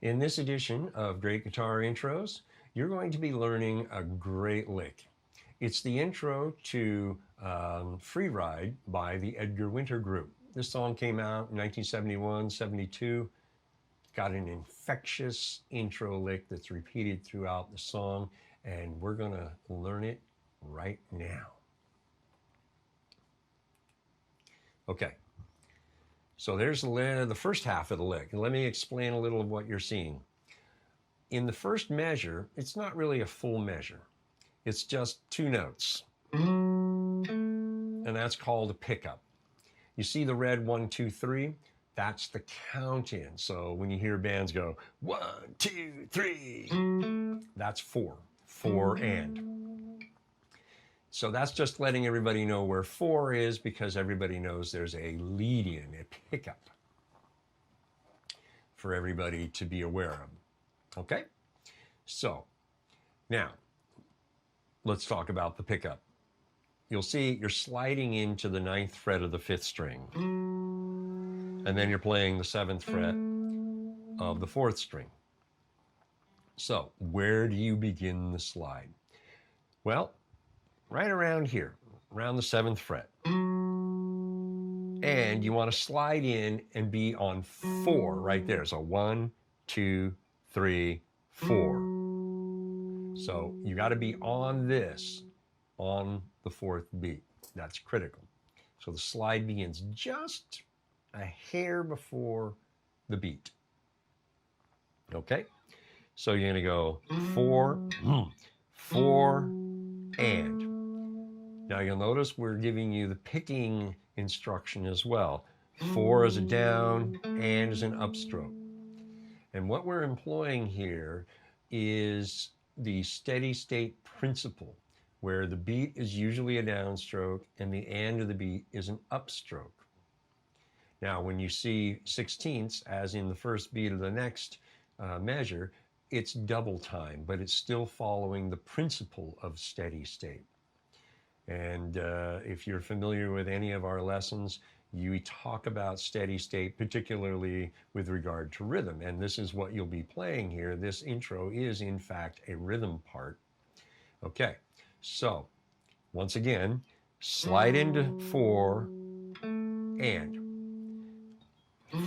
In this edition of Great Guitar Intros, you're going to be learning a great lick. It's the intro to Free Ride by the Edgar Winter Group. This song came out in 1971, 72. Got an infectious intro lick that's repeated throughout the song, and we're going to learn it right now. Okay. So there's the first half of the lick. Let me explain a little of what you're seeing. In the first measure, it's not really a full measure. It's just two notes. And that's called a pickup. You see the red 1, 2, 3? That's the count in. So when you hear bands go 1, 2, 3, that's 4. 4 and. So that's just letting everybody know where 4 is, because everybody knows there's a lead-in, a pickup for everybody to be aware of. Okay? So now let's talk about the pickup. You'll see you're sliding into the 9th fret of the 5th string, and then you're playing the 7th fret of the 4th string. So where do you begin the slide? Well, right around here, around the 7th fret. And you want to slide in and be on 4 right there. So 1, 2, 3, 4. So you got to be on this, on the 4th beat. That's critical. So the slide begins just a hair before the beat. Okay? So you're going to go 4, 4, and. Now you'll notice we're giving you the picking instruction as well. 4 is a down, and is an upstroke. And what we're employing here is the steady state principle, where the beat is usually a downstroke and the and of the beat is an upstroke. Now when you see 16ths, as in the first beat of the next measure, it's double time, but it's still following the principle of steady state. And if you're familiar with any of our lessons, we talk about steady state, particularly with regard to rhythm. And this is what you'll be playing here. This intro is, in fact, a rhythm part. Okay, so once again, slide into 4 and.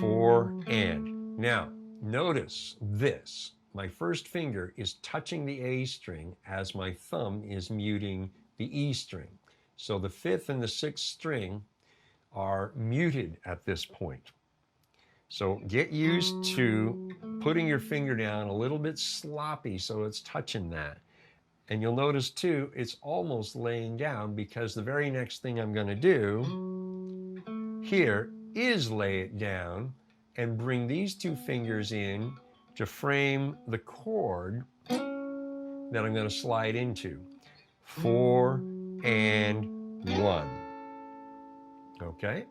4 and. Now, notice this. My first finger is touching the A string as my thumb is muting the E string. So the 5th and the 6th string are muted at this point. So get used to putting your finger down a little bit sloppy so it's touching that. And you'll notice too, it's almost laying down, because the very next thing I'm going to do here is lay it down and bring these two fingers in to frame the chord that I'm going to slide into. 4 and 1. Okay?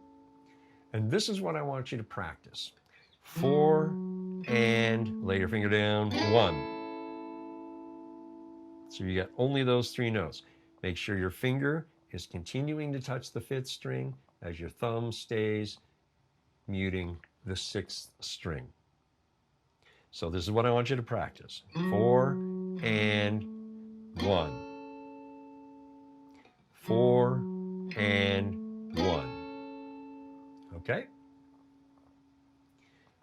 And this is what I want you to practice. 4 and, lay your finger down, 1. So you got only those 3 notes. Make sure your finger is continuing to touch the 5th string as your thumb stays muting the 6th string. So this is what I want you to practice. 4 and 1. 4 and 1. Okay?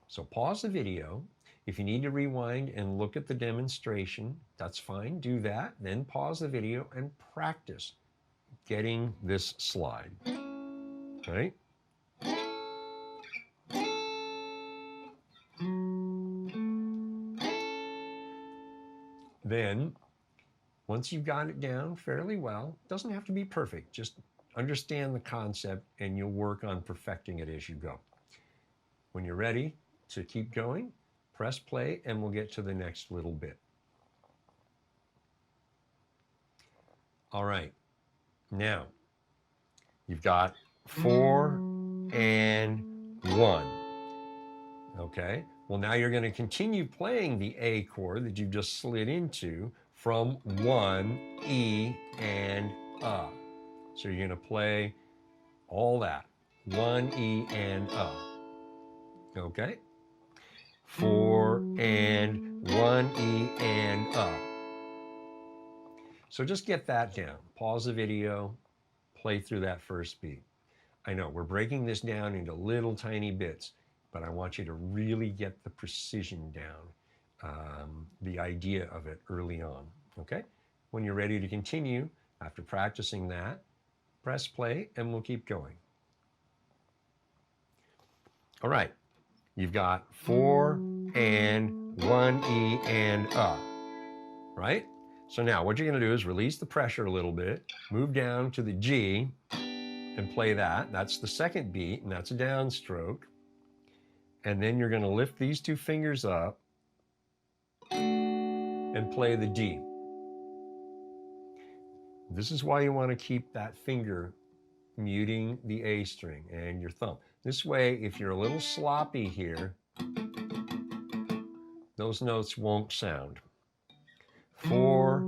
So pause the video. If you need to rewind and look at the demonstration, that's fine. Do that. Then pause the video and practice getting this slide. Right? Then, once you've got it down fairly well, it doesn't have to be perfect. Just understand the concept and you'll work on perfecting it as you go. When you're ready to keep going, press play and we'll get to the next little bit. All right. Now, you've got 4 and 1. Okay? Well, now you're going to continue playing the A chord that you just slid into from 1, E, and A. So you're going to play all that. 1, E, and A. Okay? 4, and 1 E, and up. So just get that down. Pause the video, play through that first beat. I know we're breaking this down into little tiny bits, but I want you to really get the precision down, the idea of it early on, okay? When you're ready to continue, after practicing that, press play and we'll keep going. All right, you've got 4 and 1 E and up, right? So now what you're gonna do is release the pressure a little bit, move down to the G and play that. That's the second beat and that's a downstroke. And then you're gonna lift these two fingers up and play the D. This is why you wanna keep that finger muting the A string and your thumb. This way, if you're a little sloppy here, those notes won't sound. 4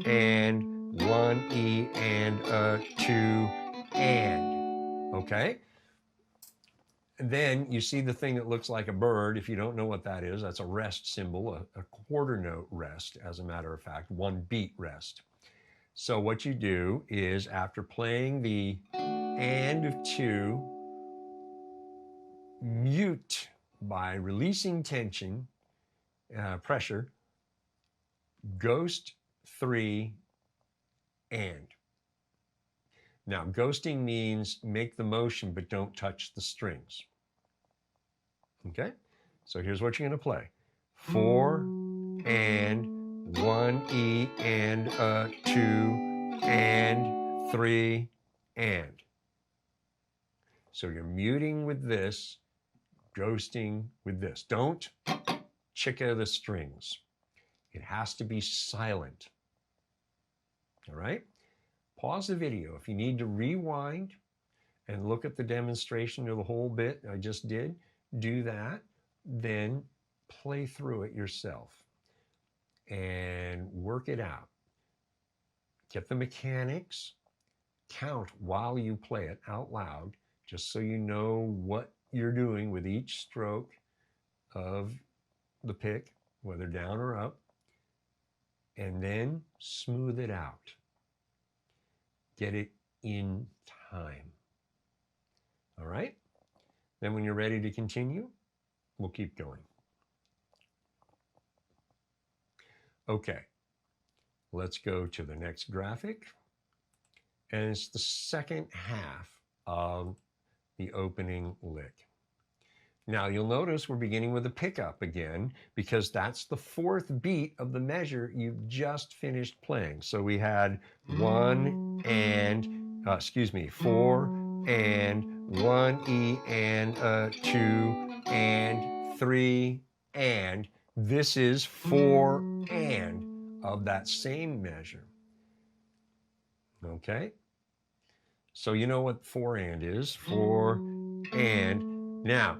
and 1 E and a 2 and, okay? And then you see the thing that looks like a bird. If you don't know what that is, that's a rest symbol, a quarter note rest, as a matter of fact, 1 beat rest. So what you do is after playing the and of 2, mute by releasing tension, pressure, ghost 3 and. Now ghosting means make the motion but don't touch the strings. Okay, so here's what you're going to play. 4 and 1 E and a 2 and 3 and. So you're muting with this, ghosting with this. Don't chicka the strings. It has to be silent. All right? Pause the video. If you need to rewind and look at the demonstration of the whole bit I just did, do that. Then play through it yourself and work it out. Get the mechanics. Count while you play it out loud, just so you know what you're doing with each stroke of the pick, whether down or up, and then smooth it out. Get it in time. All right? Then when you're ready to continue, we'll keep going. Okay, let's go to the next graphic. And it's the second half of the opening lick. Now you'll notice we're beginning with a pickup again because that's the fourth beat of the measure you've just finished playing. So we had 4 and 1 E and a 2 and 3 and. This is 4 and of that same measure. Okay? So you know what 4 and is. 4 and. Now,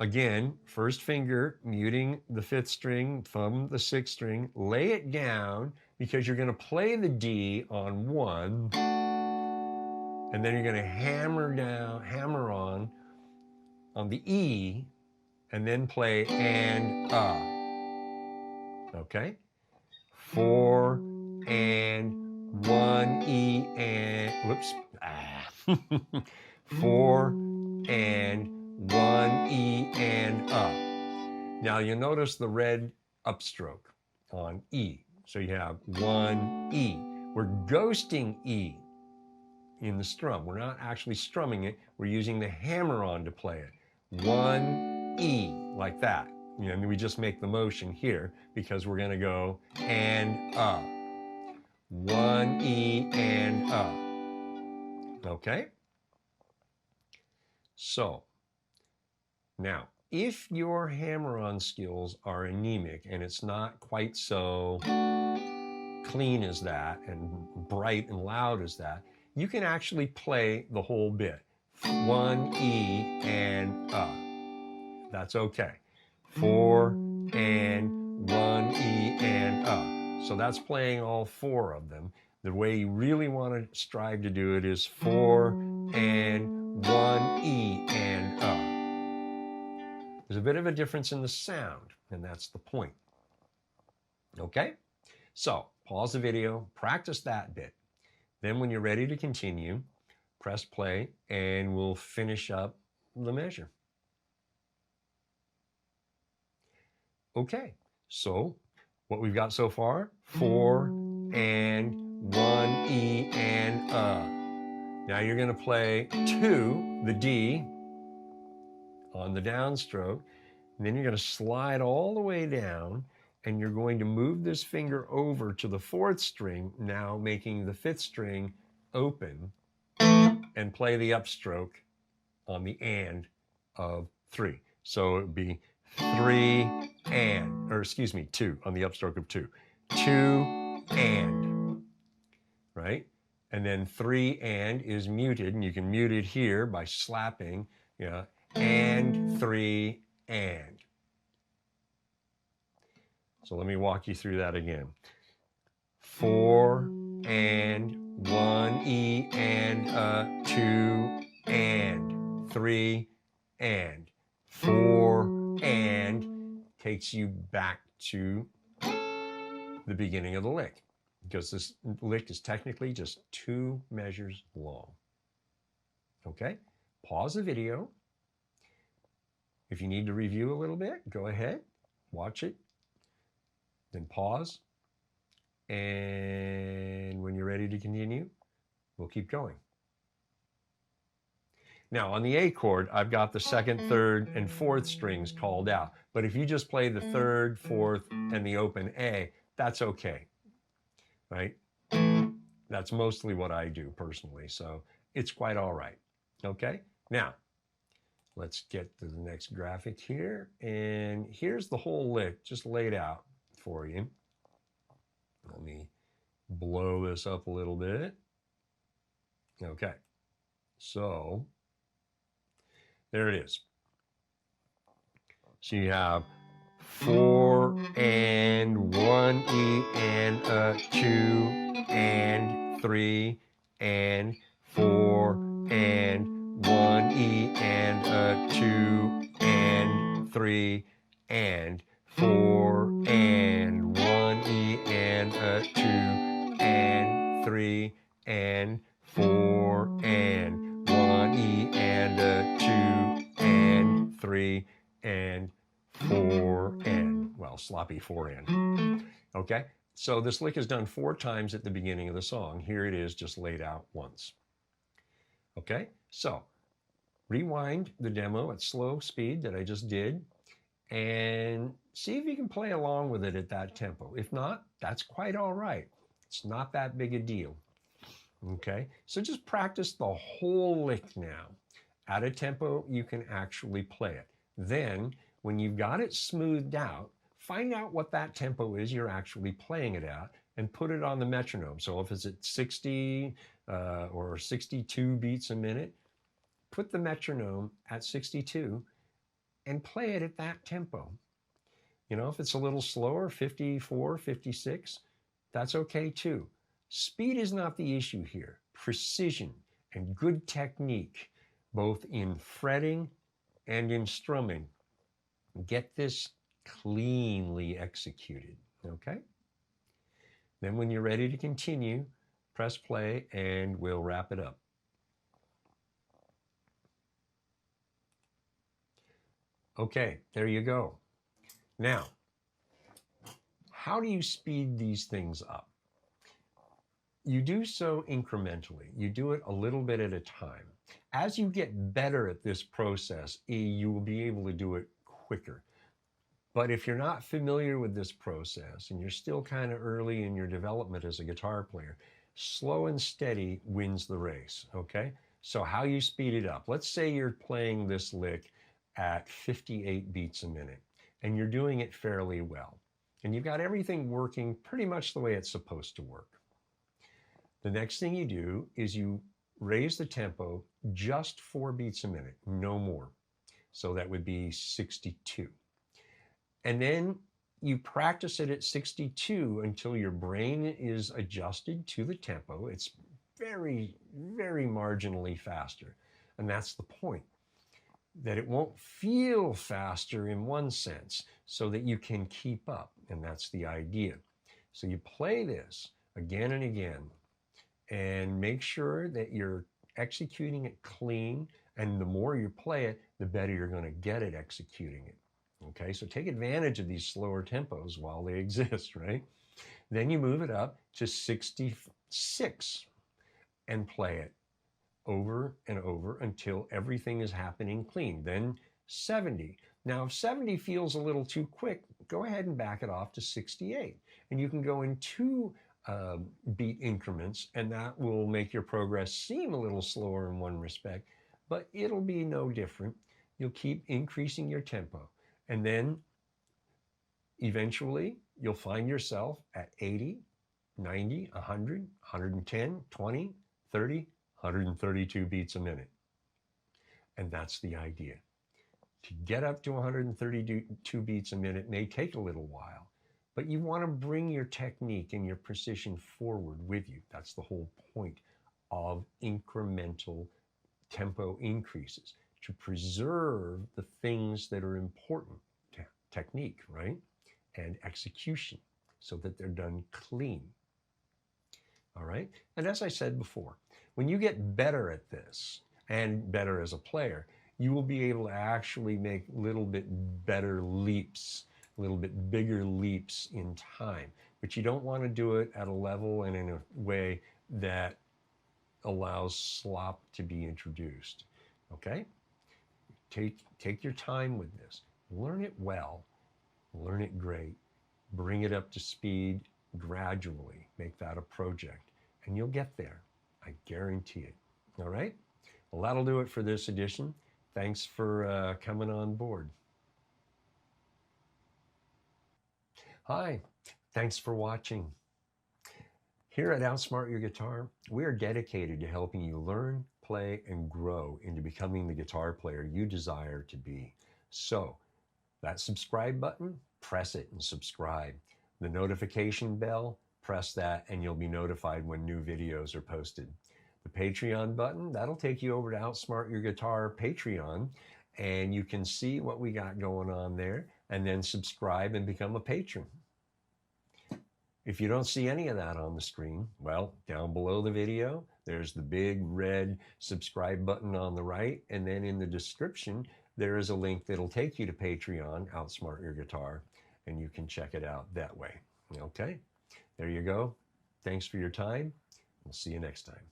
again, first finger muting the 5th string, thumb the 6th string, lay it down because you're going to play the D on 1, and then you're going to hammer on the E, and then play and okay? 4 and 1 E and, whoops, 4 and 1 E and up. Now you notice the red upstroke on E. So you have 1 E. We're ghosting E in the strum. We're not actually strumming it. We're using the hammer-on to play it. 1 E, like that. And we just make the motion here because we're going to go and up. 1 E and up. Okay? So, now, if your hammer-on skills are anemic and it's not quite so clean as that and bright and loud as that, you can actually play the whole bit. 1 E and up. That's okay. 4 and 1 E and up. So that's playing all 4 of them. The way you really want to strive to do it is 4 and 1 E and up. There's a bit of a difference in the sound, and that's the point. Okay? So pause the video, practice that bit. Then when you're ready to continue, press play, and we'll finish up the measure. Okay, so what we've got so far, 4 and 1 E and Now you're going to play 2, the D, on the downstroke, and then you're going to slide all the way down, and you're going to move this finger over to the 4th string, now making the 5th string open, and play the upstroke on the and of 3. So it would be 3 and, or excuse me, 2 on the upstroke of 2. 2 and, right? And then 3 and is muted, and you can mute it here by slapping, and 3 and. So let me walk you through that again. 4 and 1 E and 2 and 3 and 4 and takes you back to the beginning of the lick, because this lick is technically just 2 measures long. Okay, pause the video. If you need to review a little bit, go ahead, watch it, then pause. And when you're ready to continue, we'll keep going. Now on the A chord, I've got the 2nd, 3rd, and 4th strings called out. But if you just play the 3rd, 4th, and the open A, that's okay, right? That's mostly what I do personally, so it's quite all right. Okay, now let's get to the next graphic here. And here's the whole lick just laid out for you. Let me blow this up a little bit. Okay, so there it is. So you have 4 and 1 E and 2 and 3 and 4 and 1 E and 2 and 3 and 4 and 1 E and 2 and 3 and 4 and 1 E and 2 and 3 and 4 and, well, sloppy 4 and. Okay, so this lick is done 4 times at the beginning of the song. Here it is just laid out once. Okay, so rewind the demo at slow speed that I just did and see if you can play along with it at that tempo. If not, that's quite all right. It's not that big a deal. Okay, so just practice the whole lick now. At a tempo, you can actually play it. Then, when you've got it smoothed out, find out what that tempo is you're actually playing it at and put it on the metronome. So if it's at 60 or 62 beats a minute, put the metronome at 62 and play it at that tempo. If it's a little slower, 54, 56, that's okay too. Speed is not the issue here. Precision and good technique, both in fretting and in strumming. Get this cleanly executed, okay? Then when you're ready to continue, press play and we'll wrap it up. Okay, there you go. Now, how do you speed these things up? You do so incrementally. You do it a little bit at a time. As you get better at this process, you will be able to do it quicker. But if you're not familiar with this process and you're still kind of early in your development as a guitar player, slow and steady wins the race, okay? So how you speed it up. Let's say you're playing this lick at 58 beats a minute and you're doing it fairly well. And you've got everything working pretty much the way it's supposed to work. The next thing you do is you raise the tempo just 4 beats a minute, no more. So that would be 62. And then you practice it at 62 until your brain is adjusted to the tempo. It's very, very marginally faster. And that's the point. that it won't feel faster in one sense, so that you can keep up. And that's the idea. So you play this again and again, and make sure that you're executing it clean. And the more you play it, the better you're going to get at executing it. Okay, so take advantage of these slower tempos while they exist, right? Then you move it up to 66 and play it over and over until everything is happening clean. Then 70. Now, if 70 feels a little too quick, go ahead and back it off to 68. And you can go in two beat increments, and that will make your progress seem a little slower in one respect, but it'll be no different. You'll keep increasing your tempo. And then eventually you'll find yourself at 80, 90, 100, 110, 20, 30, 132 beats a minute. And that's the idea. To get up to 132 beats a minute may take a little while, but you want to bring your technique and your precision forward with you. That's the whole point of incremental tempo increases, to preserve the things that are important, technique, right? And execution, so that they're done clean. All right? And as I said before, when you get better at this and better as a player, you will be able to actually make a little bit better leaps, a little bit bigger leaps in time. But you don't want to do it at a level and in a way that allows slop to be introduced. Okay? Take your time with this. Learn it well. Learn it great. Bring it up to speed gradually. Make that a project, and you'll get there. I guarantee it. All right? Well, that'll do it for this edition. Thanks for coming on board. Hi, thanks for watching. Here at Outsmart Your Guitar, we are dedicated to helping you learn, play, and grow into becoming the guitar player you desire to be. So, that subscribe button, press it and subscribe. The notification bell, press that and you'll be notified when new videos are posted. The Patreon button, that'll take you over to Outsmart Your Guitar Patreon, and you can see what we got going on there, and then subscribe and become a patron. If you don't see any of that on the screen, well, down below the video, there's the big red subscribe button on the right, and then in the description, there is a link that'll take you to Patreon, Outsmart Your Guitar, and you can check it out that way. Okay, there you go. Thanks for your time. We'll see you next time.